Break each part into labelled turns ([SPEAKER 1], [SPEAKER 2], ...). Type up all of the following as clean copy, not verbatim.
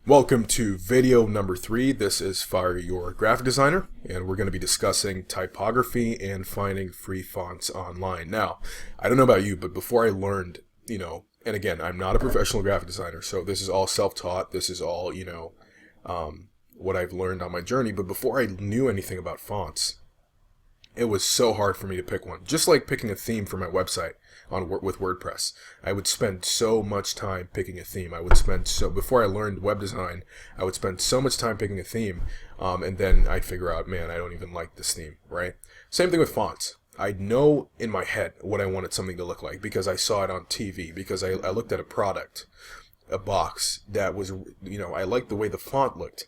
[SPEAKER 1] Welcome to video number 3. This is Fire Your Graphic Designer, and we're going to be discussing typography and finding free fonts online. Now, I don't know about you, but before I learned, and again, I'm not a professional graphic designer, so this is all self-taught. This is all, what I've learned on my journey. But before I knew anything about fonts, it was so hard for me to pick one. Just like picking a theme for my website with WordPress. I would spend so much time picking a theme. Before I learned web design, I would spend so much time picking a theme, and then I'd figure out, man, I don't even like this theme, right? Same thing with fonts. I'd know in my head what I wanted something to look like because I saw it on TV, because I looked at a box that was, I liked the way the font looked.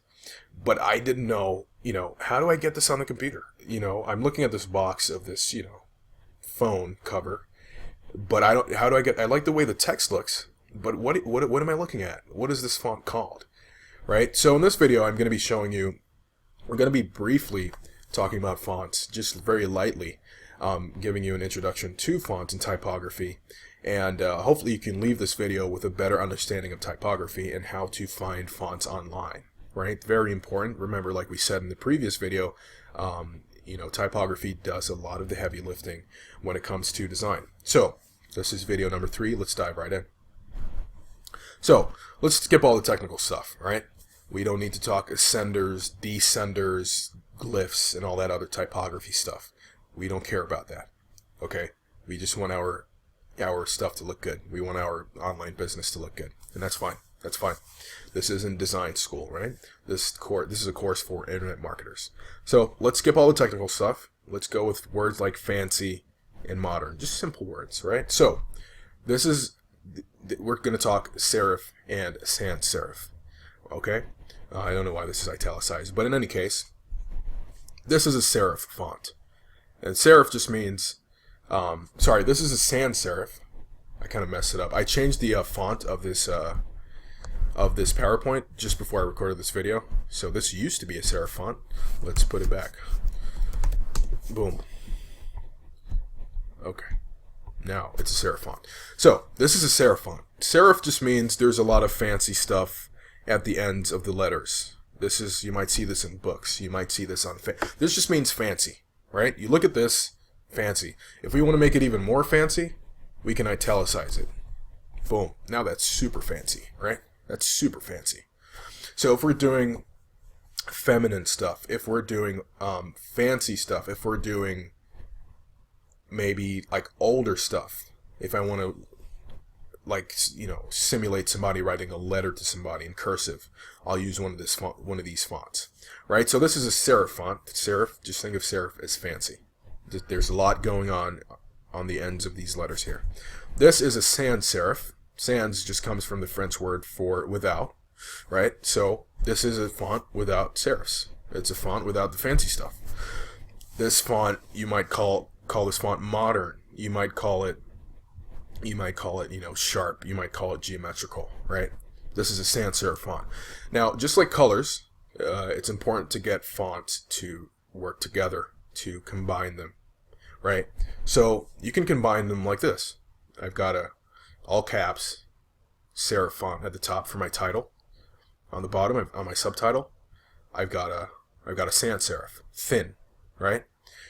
[SPEAKER 1] But I didn't know, how do I get this on the computer? I'm looking at this box of this, phone cover, but I like the way the text looks, but what am I looking at? What is this font called? Right? So in this video, we're going to be briefly talking about fonts, just very lightly, giving you an introduction to fonts and typography, and hopefully you can leave this video with a better understanding of typography and how to find fonts online. Right? Very important. Remember, like we said in the previous video, typography does a lot of the heavy lifting when it comes to design. So, this is video number 3. Let's dive right in. So, let's skip all the technical stuff, right? We don't need to talk ascenders, descenders, glyphs, and all that other typography stuff. We don't care about that, okay? We just want our stuff to look good. We want our online business to look good, and that's fine. That's fine. This isn't design school, right? This is a course for internet marketers. So let's skip all the technical stuff. Let's go with words like fancy and modern, just simple words, right? So we're going to talk serif and sans serif, okay? I don't know why this is italicized, but in any case, this is a serif font, and serif just means, this is a sans serif. I kind of messed it up. I changed the font of this PowerPoint just before I recorded this video. So this used to be a serif font. Let's put it back. Boom. Okay. Now it's a serif font. So this is a serif font. Serif just means there's a lot of fancy stuff at the ends of the letters. You might see this in books. You might see this on this just means fancy, right? You look at this, fancy. If we want to make it even more fancy, we can italicize it. Boom. Now that's super fancy, right? That's super fancy. So if we're doing feminine stuff, if we're doing fancy stuff, if we're doing maybe like older stuff, if I want to simulate somebody writing a letter to somebody in cursive, I'll use one of these fonts, right? So this is a serif font. Serif, just think of serif as fancy. There's a lot going on the ends of these letters here. This is a sans serif. Sans just comes from the French word for without, right? So this is a font without serifs. It's a font without the fancy stuff. This font, you might call this font modern. You might call it sharp. You might call it geometrical, right? This is a sans serif font. Now, just like colors, it's important to get fonts to work together, to combine them, right? So you can combine them like this. I've got all caps serif font at the top for my title. On the bottom, on my subtitle, I've got a sans serif, thin, right?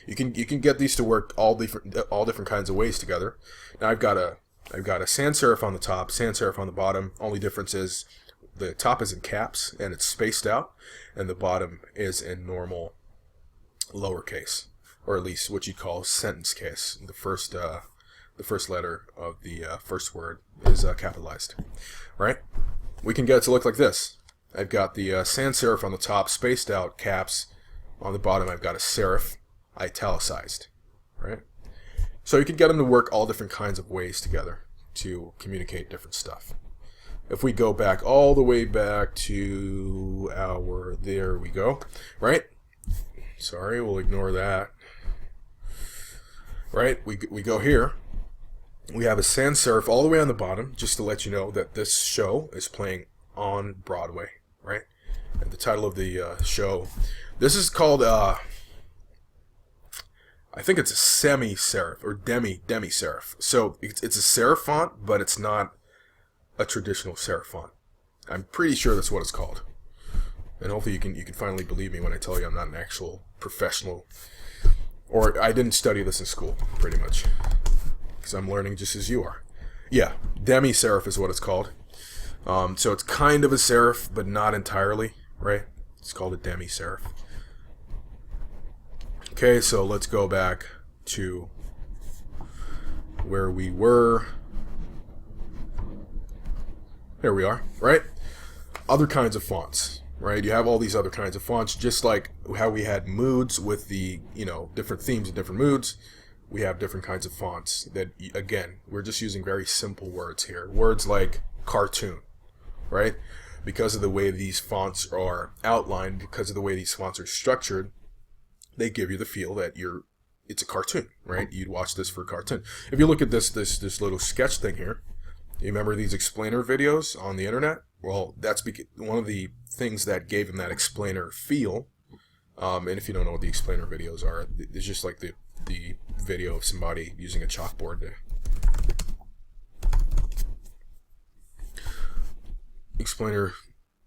[SPEAKER 1] You can get these to work all different kinds of ways together. Now I've got a sans serif on the top, sans serif on the bottom. Only difference is the top is in caps and it's spaced out, and the bottom is in normal lowercase, or at least what you'd call sentence case. The first letter of the first word is capitalized, right? We can get it to look like this. I've got the sans serif on the top, spaced out, caps. On the bottom, I've got a serif, italicized, right? So you can get them to work all different kinds of ways together to communicate different stuff. If we go back all the way back to there we go, right? Sorry, we'll ignore that. Right, we go here. We have a sans serif all the way on the bottom, just to let you know that this show is playing on Broadway, right? And the title of the show, this is called, I think it's a semi-serif, or demi-serif. So it's a serif font, but it's not a traditional serif font. I'm pretty sure that's what it's called. And hopefully you can finally believe me when I tell you I'm not an actual professional, or I didn't study this in school, pretty much, because I'm learning just as you are. Yeah, demi-serif is what it's called. So it's kind of a serif, but not entirely, right? It's called a demi-serif. Okay, so let's go back to where we were. There we are, right? Other kinds of fonts, right? You have all these other kinds of fonts, just like how we had moods with the, different themes and different moods. We have different kinds of fonts that, again, we're just using very simple words here. Words like cartoon, right? Because of the way these fonts are outlined, because of the way these fonts are structured, they give you the feel that it's a cartoon, right? You'd watch this for a cartoon. If you look at this little sketch thing here, you remember these explainer videos on the internet? Well, that's one of the things that gave them that explainer feel. And if you don't know what the explainer videos are, it's just like the video of somebody using a chalkboard. Explainer,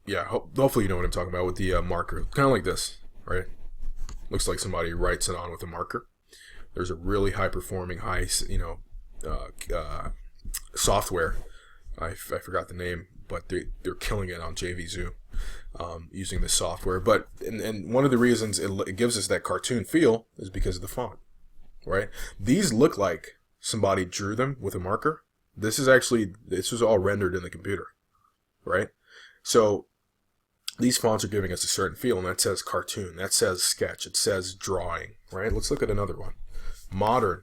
[SPEAKER 1] yeah, hopefully you know what I'm talking about with the marker. Kind of like this, right? Looks like somebody writes it on with a marker. There's a really high-performing, software. I forgot the name, but they're killing it on JVZoo using this software. But and one of the reasons it gives us that cartoon feel is because of the font, right? These look like somebody drew them with a marker. This was all rendered in the computer, right? So these fonts are giving us a certain feel, and that says cartoon, that says sketch, it says drawing, right? Let's look at another one. Modern.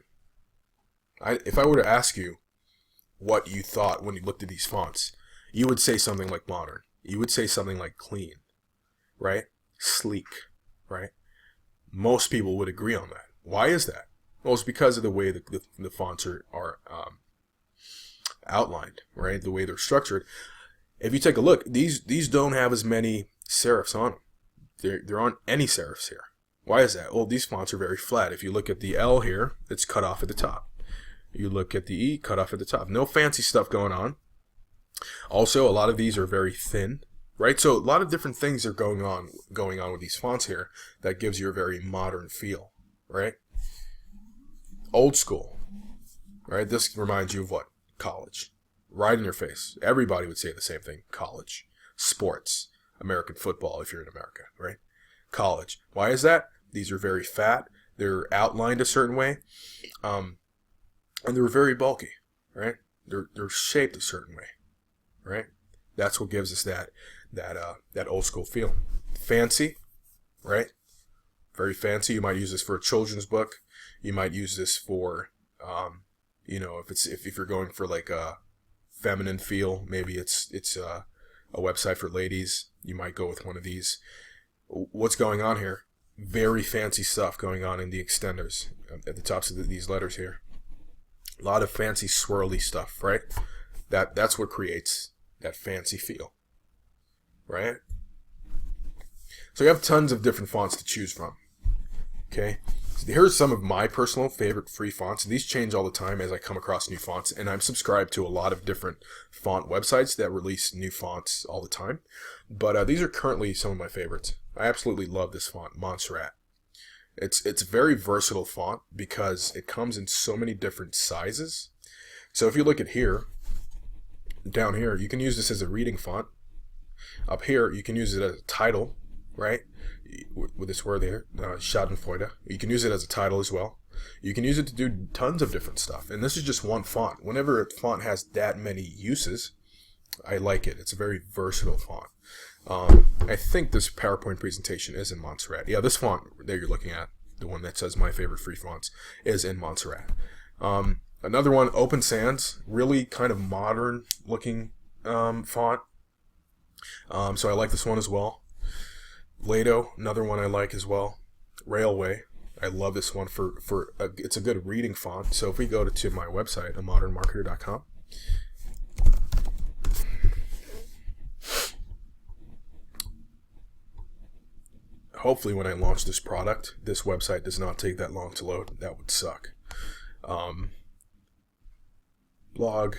[SPEAKER 1] If I were to ask you what you thought when you looked at these fonts, you would say something like modern. You would say something like clean, right? Sleek, right? Most people would agree on that. Why is that? Well, it's because of the way the fonts are outlined, right? The way they're structured. If you take a look, these don't have as many serifs on them. There aren't any serifs here. Why is that? Well, these fonts are very flat. If you look at the L here, it's cut off at the top. You look at the E, cut off at the top. No fancy stuff going on. Also, a lot of these are very thin, right? So a lot of different things are going on with these fonts here that gives you a very modern feel, right? Old school, right? This reminds you of what? College. Right in your face. Everybody would say the same thing. College. Sports. American football if you're in America, right? College. Why is that? These are very fat. They're outlined a certain way. And they're very bulky, right? They're shaped a certain way, right? That's what gives us that old school feel. Fancy, right? Very fancy. You might use this for a children's book. You might use this for, if you're going for like a feminine feel, maybe it's a website for ladies. You might go with one of these. What's going on here? Very fancy stuff going on in the extenders at the tops of these letters here. A lot of fancy swirly stuff, right? That's what creates that fancy feel, right? So you have tons of different fonts to choose from. Okay, so here's some of my personal favorite free fonts. These change all the time as I come across new fonts, and I'm subscribed to a lot of different font websites that release new fonts all the time. But these are currently some of my favorites. I absolutely love this font, Montserrat. It's a very versatile font because it comes in so many different sizes. So if you look at here, down here, you can use this as a reading font. Up here, you can use it as a title, right? With this word there, Schadenfreude. You can use it as a title as well. You can use it to do tons of different stuff. And this is just one font. Whenever a font has that many uses, I like it. It's a very versatile font. I think this PowerPoint presentation is in Montserrat. Yeah, this font that you're looking at, the one that says my favorite free fonts, is in Montserrat. Another one, Open Sans, really kind of modern looking font. So I like this one as well. Lado, another one I like as well. Railway, I love this one it's a good reading font. So if we go to my website, amodernmarketer.com, hopefully when I launch this product, this website does not take that long to load. That would suck. Blog,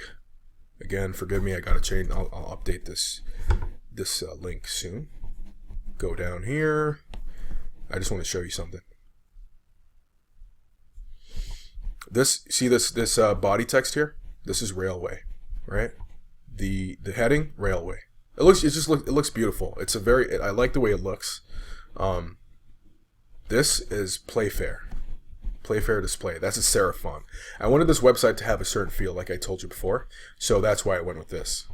[SPEAKER 1] again, forgive me, I gotta change. I'll update this this link soon. Go down here. I just want to show you something. See this body text here? This is railway, right? The heading, railway. It looks beautiful. I like the way it looks. This is Playfair. Playfair display. That's a serif font. I wanted this website to have a certain feel, like I told you before, so that's why I went with this.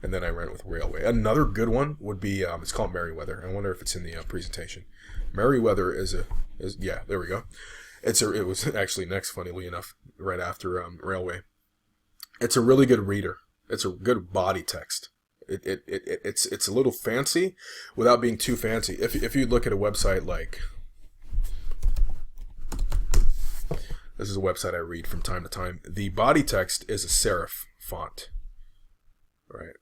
[SPEAKER 1] And then I ran with railway. Another good one would be it's called Merriweather. I wonder if it's in the presentation. Merriweather is yeah, there we go. It was actually next, funnily enough, right after railway. It's a really good reader. It's a good body text. It's a little fancy without being too fancy. If you look at a website like, this is a website I read from time to time, the body text is a serif font, right?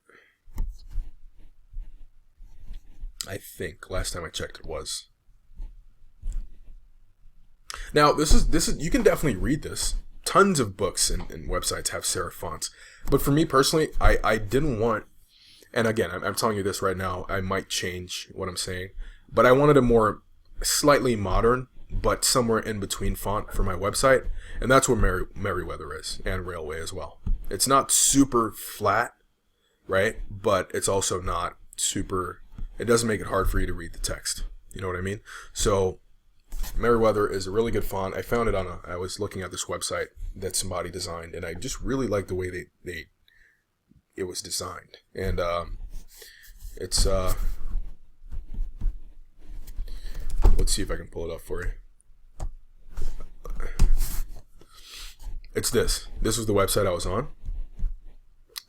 [SPEAKER 1] I think last time I checked it was. Now this is you can definitely read this. Tons of books and websites have serif fonts, but for me personally, I didn't want. And again, I'm telling you this right now. I might change what I'm saying, but I wanted a more slightly modern, but somewhere in between font for my website, and that's where Merriweather is, and Railway as well. It's not super flat, right? But it's also not super. It doesn't make it hard for you to read the text. You know what I mean? So Merriweather is a really good font. I found it I was looking at this website that somebody designed, and I just really like the way it was designed. And it's let's see if I can pull it up for you. It's this. This was the website I was on,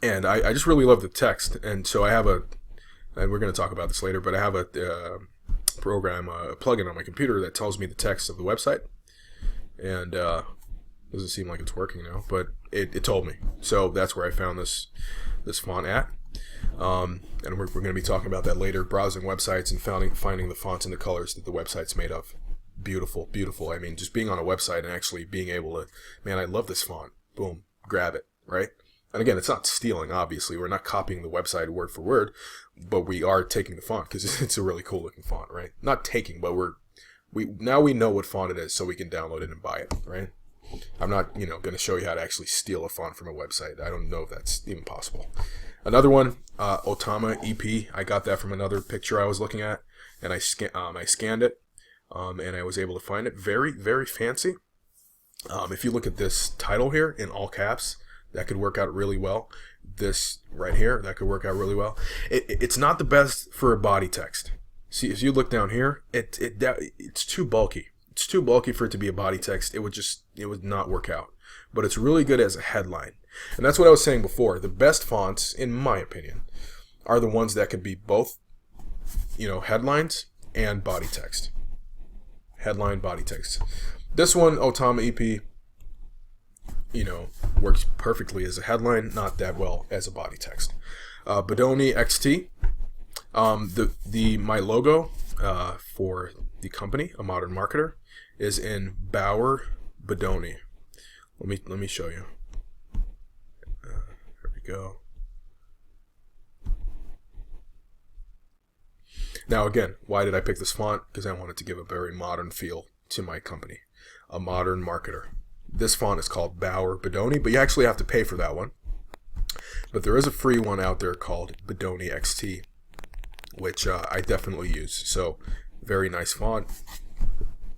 [SPEAKER 1] and I just really love the text. And so I have and we're going to talk about this later, but I have a program, a plugin on my computer that tells me the text of the website, and doesn't seem like it's working now, but it told me. So that's where I found this font at, and we're going to be talking about that later. Browsing websites and finding the fonts and the colors that the website's made of. Beautiful, beautiful. I mean, just being on a website and actually being able to, man, I love this font. Boom, grab it, right? And again, it's not stealing, obviously. We're not copying the website word for word, but we are taking the font because it's a really cool looking font, right? Not taking, but now we know what font it is, so we can download it and buy it, right? I'm not, going to show you how to actually steal a font from a website. I don't know if that's even possible. Another one, Otama EP. I got that from another picture I was looking at, and I scanned it, and I was able to find it. Very, very fancy. If you look at this title here in all caps, that could work out really well. This right here, that could work out really well. It's not the best for a body text. See, if you look down here, it's too bulky. It's too bulky for it to be a body text. It would not work out. But it's really good as a headline. And that's what I was saying before. The best fonts, in my opinion, are the ones that could be both, headlines and body text. Headline, body text. This one, Otama EP, works perfectly as a headline, not that well as a body text. Bodoni XT. My logo for the company, A Modern Marketer, is in Bauer Bodoni. Let me show you. There we go. Now again, why did I pick this font? Because I wanted to give a very modern feel to my company, A Modern Marketer. This font is called Bauer Bodoni, but you actually have to pay for that one. But there is a free one out there called Bodoni XT, which I definitely use. So, very nice font.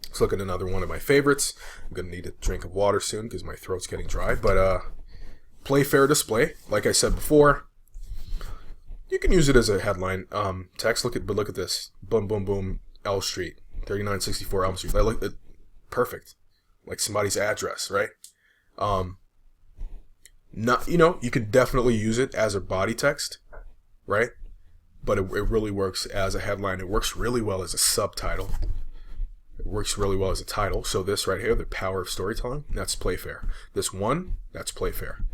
[SPEAKER 1] Let's look at another one of my favorites. I'm going to need a drink of water soon because my throat's getting dry. But Playfair display, like I said before, you can use it as a headline text. Look at this. Boom, boom, boom, L Street, 3964 Elm Street. Perfect. Like somebody's address, right? You could definitely use it as a body text, right? But it really works as a headline. It works really well as a subtitle. It works really well as a title. So this right here, The Power of Storytelling, that's Playfair. This one, that's Playfair.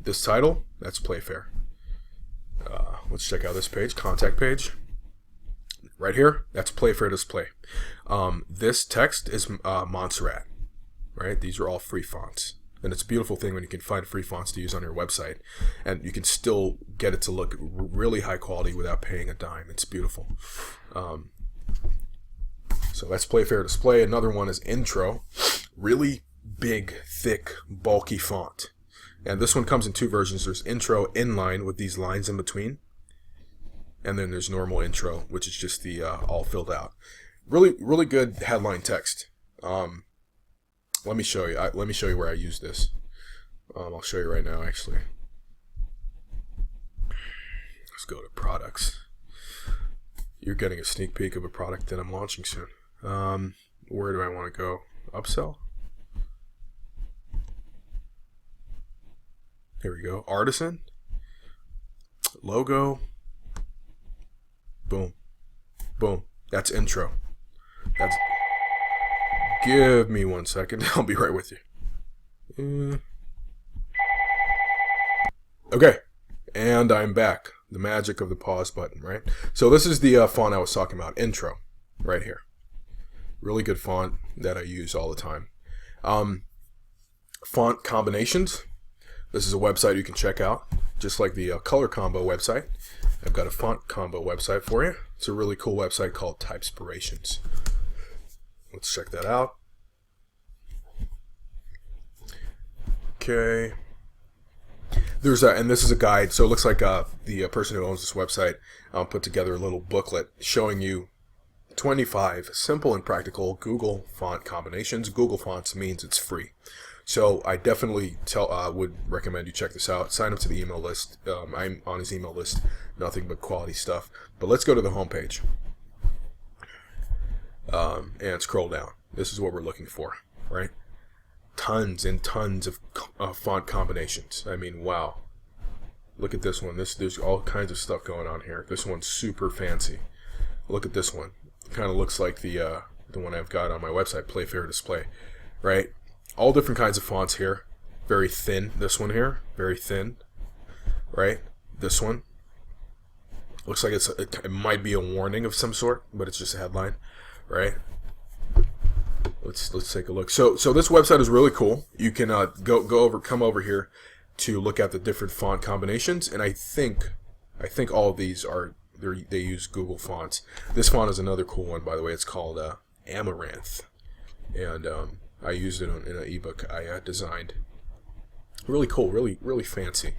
[SPEAKER 1] This title, that's Playfair. Let's check out this page, contact page. Right here, that's Playfair display. This text is Montserrat, right? These are all free fonts. And it's a beautiful thing when you can find free fonts to use on your website, and you can still get it to look really high quality without paying a dime. It's beautiful. So that's Play Fair Display. Another one is Intro. Really big, thick, bulky font. And this one comes in two versions. There's Intro inline with these lines in between. And then there's normal Intro, which is just the all filled out. Really, really good headline text. Let me show you. Let me show you where I use this. I'll show you right now, actually. Let's go to products. You're getting a sneak peek of a product that I'm launching soon. Where do I want to go? Upsell? Here we go. Artisan. Logo. Boom. Boom. That's Intro. That's... Give me 1 second. I'll be right with you. Okay. And I'm back. The magic of the pause button, right? So this is the font I was talking about. Intro. Right here. Really good font that I use all the time. Font combinations. This is a website you can check out. Just like the color combo website. I've got a font combo website for you. It's a really cool website called Typespirations. Let's check that out. Okay. And this is a guide. So it looks like the person who owns this website put together a little booklet showing you 25 simple and practical Google font combinations. Google Fonts means it's free. So I definitely would recommend you check this out. Sign up to the email list. I'm on his email list. Nothing but quality stuff. But let's go to the homepage. And scroll down. This is what we're looking for, right? Tons and tons of font combinations. I mean, wow. Look at this one. There's all kinds of stuff going on here. This one's super fancy. Look at this one. Kind of looks like the one I've got on my website, Play Fair Display, right? All different kinds of fonts here. Very thin. This one here, very thin, right? This one looks like it might be a warning of some sort, but it's just a headline, right? Let's take a look. So this website is really cool. You can come over here to look at the different font combinations, and I think all of these they use Google fonts. This font is another cool one, by the way. It's called Amaranth, and I used it in an ebook I designed. Really cool, really fancy.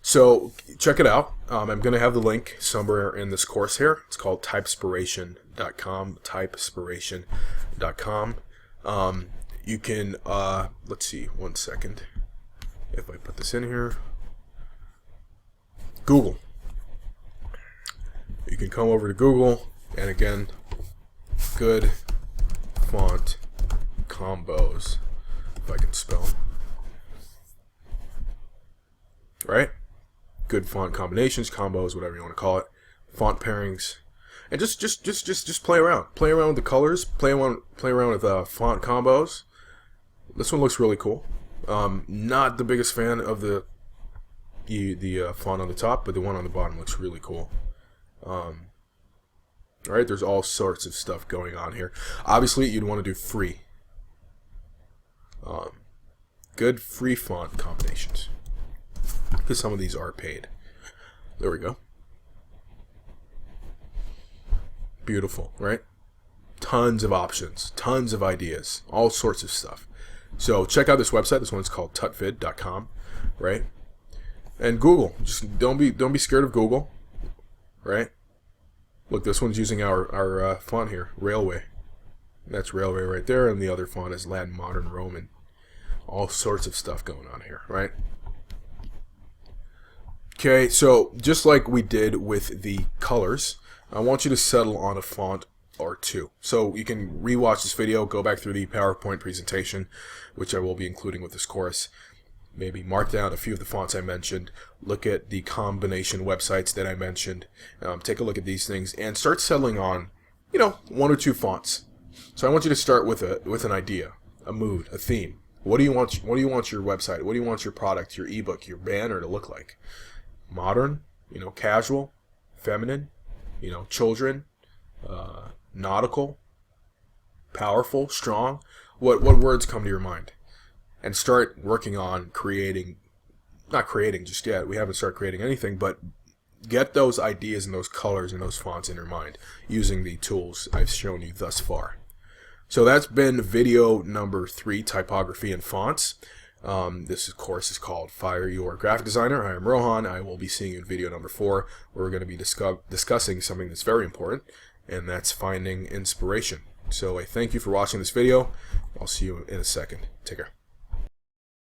[SPEAKER 1] So check it out. I'm going to have the link somewhere in this course here. It's called Typespiration.com. Typespiration.com. You can, let's see, 1 second. If I put this in here. Google. You can come over to Google, and again, good font combos, if I can spell. Right? Good font combinations, combos, whatever you want to call it. Font pairings. And just play around. Play around with the colors. Play around with font combos. This one looks really cool. Not the biggest fan of the font on the top, but the one on the bottom looks really cool. Alright, there's all sorts of stuff going on here. Obviously, you'd want to do free. Good free font combinations. Because some of these are paid. There we go. Beautiful, right? Tons of options, tons of ideas, all sorts of stuff. So check out this website. This one's called tutvid.com, right? And Google. Just don't be scared of Google, right? Look, this one's using our font here, Railway. That's Railway right there, and the other font is Latin Modern Roman. All sorts of stuff going on here, right? Okay, so just like we did with the colors, I want you to settle on a font or two. So you can rewatch this video, go back through the PowerPoint presentation, which I will be including with this course. Maybe mark down a few of the fonts I mentioned, look at the combination websites that I mentioned, take a look at these things, and start settling on, one or two fonts. So I want you to start with an idea, a mood, a theme. What do you want your website, what do you want your product, your ebook, your banner to look like? Modern, casual, feminine, children, nautical, powerful, strong. What words come to your mind? and start working on creating, not creating just yet, we haven't started creating anything, but get those ideas and those colors and those fonts in your mind using the tools I've shown you thus far. So that's been video number 3, typography and fonts. This course is called Fire Your Graphic Designer. I am Rohan. I will be seeing you in video number 4, where we're going to be discussing something that's very important, and that's finding inspiration. So I thank you for watching this video. I'll see you in a second. Take care.